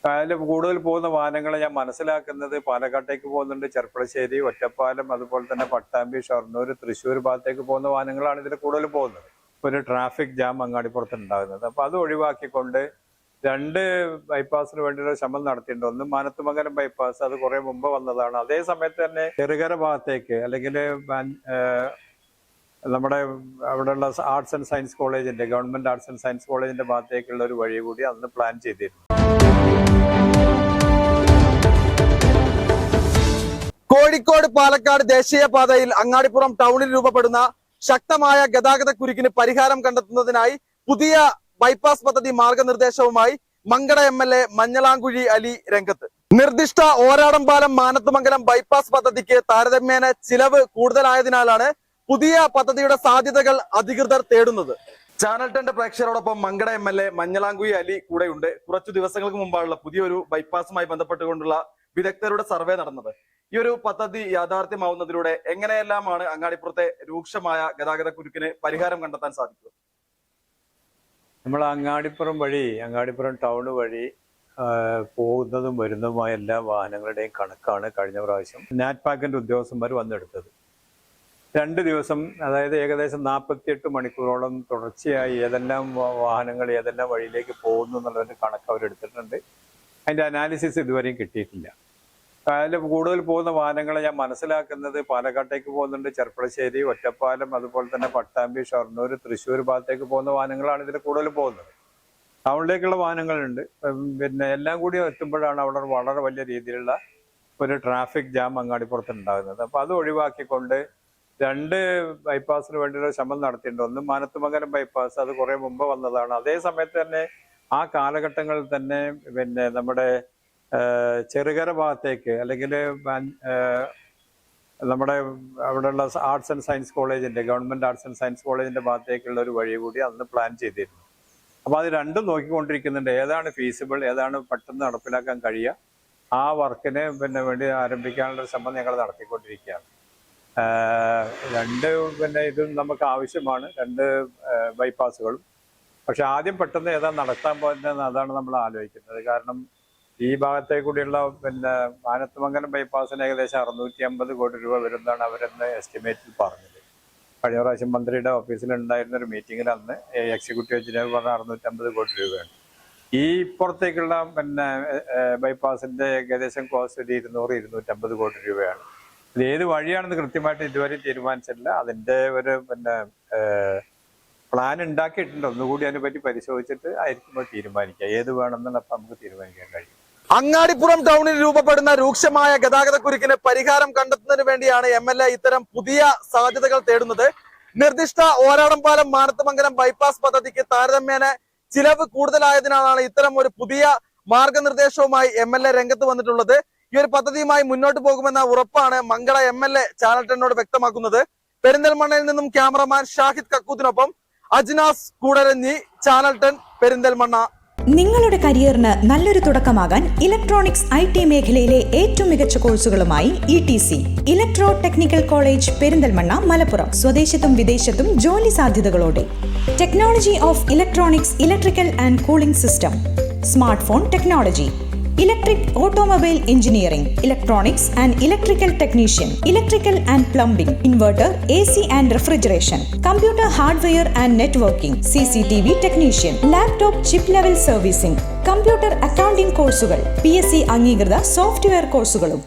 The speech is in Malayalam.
അതിൽ കൂടുതൽ പോകുന്ന വാഹനങ്ങൾ ഞാൻ മനസ്സിലാക്കുന്നത് പാലക്കാട്ടേക്ക് പോകുന്നുണ്ട്, ചെർപ്പളശ്ശേരി, ഒറ്റപ്പാലം, അതുപോലെ തന്നെ പട്ടാമ്പി, ഷൊർണൂർ, തൃശ്ശൂർ ഭാഗത്തേക്ക് പോകുന്ന വാഹനങ്ങളാണ് ഇതിൽ കൂടുതൽ പോകുന്നത്. ഒരു ട്രാഫിക് ജാം അങ്ങാടിപ്പുറത്ത് ഉണ്ടാകുന്നത്. അപ്പൊ അത് ഒഴിവാക്കിക്കൊണ്ട് 2 ബൈപ്പാസിന് വേണ്ടിയുള്ള ശ്രമം നടത്തിയിട്ടുണ്ട്. ഒന്ന് മാനത്തുമംഗലം ബൈപ്പാസ്, അത് കുറെ മുമ്പ് വന്നതാണ്. അതേ സമയത്ത് തന്നെ ചെറുകര ഭാഗത്തേക്ക് അല്ലെങ്കിൽ നമ്മുടെ അവിടെയുള്ള ആർട്സ് ആൻഡ് സയൻസ് കോളേജിന്റെ, ഗവൺമെന്റ് ആർട്സ് ആൻഡ് സയൻസ് കോളേജിന്റെ ഭാഗത്തേക്കുള്ള ഒരു വഴി കൂടി അന്ന് പ്ലാൻ ചെയ്തിരുന്നു. കോഴിക്കോട് പാലക്കാട് ദേശീയപാതയിൽ അങ്ങാടിപ്പുറം ടൗണിൽ രൂപപ്പെടുന്ന ശക്തമായ ഗതാഗത കുരുക്കിന് പരിഹാരം കണ്ടെത്തുന്നതിനായി പുതിയ ബൈപ്പാസ് പദ്ധതി മാർഗനിർദ്ദേശവുമായി മങ്കട MLA മഞ്ഞളാംകുഴി അലി രംഗത്ത്. നിർദ്ദിഷ്ട ഓരാടംപാലം മാനത്തുമംഗലം ബൈപ്പാസ് പദ്ധതിക്ക് താരതമ്യേന ചിലവ് കൂടുതലായതിനാലാണ് പുതിയ പദ്ധതിയുടെ സാധ്യതകൾ അധികൃതർ തേടുന്നത്. ചാനൽ 10 പ്രേക്ഷകരോടൊപ്പം മങ്കട MLA മഞ്ഞളാംകുഴി അലി കൂടെയുണ്ട്. കുറച്ചു ദിവസങ്ങൾക്ക് മുമ്പാണുള്ള പുതിയൊരു ബൈപ്പാസുമായി ബന്ധപ്പെട്ടുകൊണ്ടുള്ള വിദഗ്ധരുടെ സർവേ നടന്നത്. ഈ ഒരു പദ്ധതി യാഥാർത്ഥ്യമാവുന്നതിലൂടെ എങ്ങനെയെല്ലാമാണ് അങ്ങാടിപ്പുറത്തെ രൂക്ഷമായ ഗതാഗത കുരുക്കിന് പരിഹാരം കണ്ടെത്താൻ സാധിക്കുക? നമ്മൾ അങ്ങാടിപ്പുറം ടൗണ് വഴി പോകുന്നതും വരുന്നതുമായ എല്ലാ വാഹനങ്ങളുടെയും കണക്കാണ് കഴിഞ്ഞ പ്രാവശ്യം നാറ്റ്പാക്കിന്റെ ഉദ്യോഗസ്ഥന്മാർ വന്നെടുത്തത്. 2 ദിവസം, അതായത് ഏകദേശം 48 മണിക്കൂറോളം തുടർച്ചയായി ഏതെല്ലാം വാഹനങ്ങൾ ഏതെല്ലാം വഴിയിലേക്ക് പോകുന്നു എന്നുള്ളതിന്റെ കണക്ക് അവരെടുത്തിട്ടുണ്ട്. അതിന്റെ അനാലിസിസ് ഇതുവരെയും കിട്ടിയിട്ടില്ല. അതിൽ കൂടുതൽ പോകുന്ന വാഹനങ്ങൾ ഞാൻ മനസ്സിലാക്കുന്നത് പാലക്കാട്ടേക്ക് പോകുന്നുണ്ട്, ചെർപ്പളശ്ശേരി, ഒറ്റപ്പാലം, അതുപോലെ തന്നെ പട്ടാമ്പി, ഷൊർണൂർ, തൃശ്ശൂർ ഭാഗത്തേക്ക് പോകുന്ന വാഹനങ്ങളാണ് ഇതിൽ കൂടുതൽ പോകുന്നത്. ടൗണിലേക്കുള്ള വാഹനങ്ങളുണ്ട്. പിന്നെ എല്ലാം കൂടി എത്തുമ്പോഴാണ് അവിടെ വളരെ വലിയ രീതിയിലുള്ള ഒരു ട്രാഫിക് ജാം അങ്ങാടിപ്പുറത്ത് ഉണ്ടാകുന്നത്. അപ്പൊ അത് ഒഴിവാക്കിക്കൊണ്ട് 2 ബൈപ്പാസിന് വേണ്ടിയുള്ള ശ്രമം നടത്തിയിട്ടുണ്ട്. ഒന്ന് മാനത്തുമംഗലം ബൈപ്പാസ്, അത് കുറെ മുമ്പ് വന്നതാണ്. അതേ സമയത്ത് തന്നെ ആ കാലഘട്ടങ്ങളിൽ തന്നെ പിന്നെ നമ്മുടെ ചെറുകര ഭാഗത്തേക്ക് അല്ലെങ്കിൽ നമ്മുടെ അവിടെയുള്ള ആർട്സ് ആൻഡ് സയൻസ് കോളേജിന്റെ, ഗവൺമെന്റ് ആർട്സ് ആൻഡ് സയൻസ് കോളേജിന്റെ ഭാഗത്തേക്കുള്ള ഒരു വഴി കൂടി അന്ന് പ്ലാൻ ചെയ്തിരുന്നു. അപ്പൊ അത് രണ്ടും നോക്കിക്കൊണ്ടിരിക്കുന്നുണ്ട്. ഏതാണ് ഫീസിബിൾ, ഏതാണ് പെട്ടെന്ന് നടപ്പിലാക്കാൻ കഴിയുക, ആ വർക്കിന് വേണ്ടി ആരംഭിക്കാനുള്ള ശ്രമം ഞങ്ങൾ നടത്തിക്കൊണ്ടിരിക്കുകയാണ്. 2 ഇതും നമുക്ക് ആവശ്യമാണ്, 2 ബൈപ്പാസുകളും. പക്ഷെ ആദ്യം പെട്ടെന്ന് ഏതാ നടത്താൻ പോകുന്നത് അതാണ് നമ്മൾ ആലോചിക്കുന്നത്. കാരണം ഈ ഭാഗത്തേക്ക് കൂടിയുള്ള മാനത്തുമംഗലം ബൈപ്പാസിന് ഏകദേശം 650 കോടി രൂപ വരുന്നതാണ് അവരെന്ന് എസ്റ്റിമേറ്റിൽ പറഞ്ഞത്. കഴിഞ്ഞ പ്രാവശ്യം മന്ത്രിയുടെ ഓഫീസിൽ ഉണ്ടായിരുന്ന ഒരു മീറ്റിങ്ങിൽ അന്ന് എക്സിക്യൂട്ടീവ് എഞ്ചിനീയർ പറഞ്ഞ 650 കോടി രൂപയാണ്. ഈ ഇപ്പുറത്തേക്കുള്ള ബൈപ്പാസിന്റെ ഏകദേശം കോസ്റ്റ് 200-250 കോടി രൂപയാണ്. ഇത് ഏത് വഴിയാണെന്ന് കൃത്യമായിട്ട് ഇതുവരെ തീരുമാനിച്ചിട്ടില്ല. അതിന്റെ ഒരു പ്ലാൻ ഉണ്ടാക്കിയിട്ടുണ്ട്. ഒന്നുകൂടി അതിനെപ്പറ്റി പരിശോധിച്ചിട്ട് ആയിരിക്കും തീരുമാനിക്കുക ഏത് വേണമെന്നുള്ള നമുക്ക് തീരുമാനിക്കാൻ കഴിയും. അങ്ങാടിപ്പുറം ടൗണിൽ രൂപപ്പെടുന്ന രൂക്ഷമായ ഗതാഗത കുരുക്കിന് പരിഹാരം കണ്ടെത്തുന്നതിന് വേണ്ടിയാണ് MLA ഇത്തരം പുതിയ സാധ്യതകൾ തേടുന്നത്. നിർദ്ദിഷ്ട ഓരാടംപാലം മാനത്തുമംഗലം ബൈപ്പാസ് പദ്ധതിക്ക് താരതമ്യേന ചിലവ് കൂടുതലായതിനാലാണ് ഇത്തരം ഒരു പുതിയ മാർഗനിർദ്ദേശവുമായി MLA രംഗത്ത് വന്നിട്ടുള്ളത്. ഈ ഒരു പദ്ധതിയുമായി മുന്നോട്ട് പോകുമെന്ന ഉറപ്പാണ് മങ്കട MLA ചാനൽ 10 വ്യക്തമാക്കുന്നത്. പെരിന്തൽമണ്ണയിൽ നിന്നും ക്യാമറമാൻ ഷാഹിദ് കക്കൂത്തിനൊപ്പം അജ്നാസ് കൂടരഞ്ഞി, ചാനൽ 10 പെരിന്തൽമണ്ണ. നിങ്ങളുടെ കരിയറിന് നല്ലൊരു തുടക്കമാകാൻ ഇലക്ട്രോണിക്സ് IT മേഖലയിലെ ഏറ്റവും മികച്ച കോഴ്സുകളുമായി ETC electro technical college Perinthalmanna, Malappuram. സ്വദേശത്തും വിദേശത്തും ജോലി സാധ്യതകളോടെ technology of electronics, electrical and cooling system, smart phone technology, electric automobile engineering, electronics and electrical technician, electrical and plumbing, inverter, AC and refrigeration, computer hardware and networking, CCTV technician, laptop chip level servicing, computer accounting കോഴ്സുകൾ, PSC അംഗീകൃത സോഫ്റ്റ്വെയർ കോഴ്സുകളും.